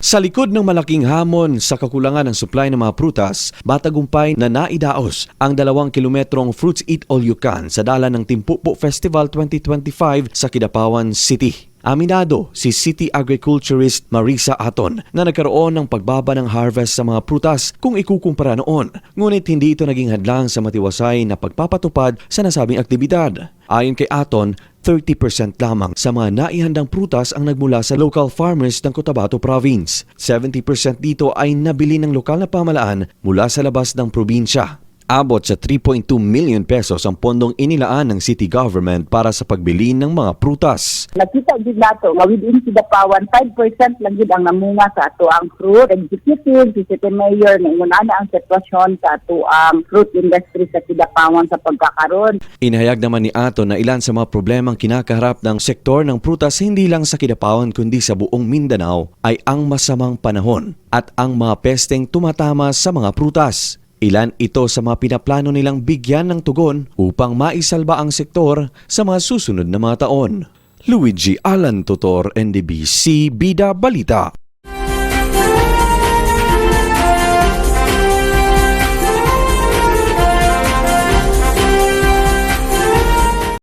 Sa likod ng malaking hamon sa kakulangan ng supply ng mga prutas, matagumpay na naidaos ang 2 kilometrong Fruits Eat All You Can sa dala ng Timpupo Festival 2025 sa Kidapawan City. Aminado si City Agriculturist Marisa Aton na nagkaroon ng pagbaba ng harvest sa mga prutas kung ikukumpara noon. Ngunit hindi ito naging hadlang sa matiwasay na pagpapatupad sa nasabing aktibidad. Ayon kay Aton, 30% lamang sa mga naihandang prutas ang nagmula sa local farmers ng Cotabato Province. 70% dito ay nabili ng lokal na pamahalaan mula sa labas ng probinsya. Abot sa 3.2 million pesos ang pondong inilaan ng city government para sa pagbili ng mga prutas. Nakita din nato nga within Kidapawan 5% lang gid ang namunga sa ato ang fruit executive, si city mayor ninguna na ang sitwasyon sa ato ang fruit industry sa Kidapawan sa pagkakaron. Inahayag naman ni Aton na ilan sa mga problemang kinakaharap ng sektor ng prutas hindi lang sa Kidapawan kundi sa buong Mindanao ay ang masamang panahon at ang mga pesteng tumatama sa mga prutas. Ilan ito sa mga pinaplano nilang bigyan ng tugon upang maisalba ang sektor sa mga susunod na mga taon. Luigi Alan Tutor, NDBC Bida Balita.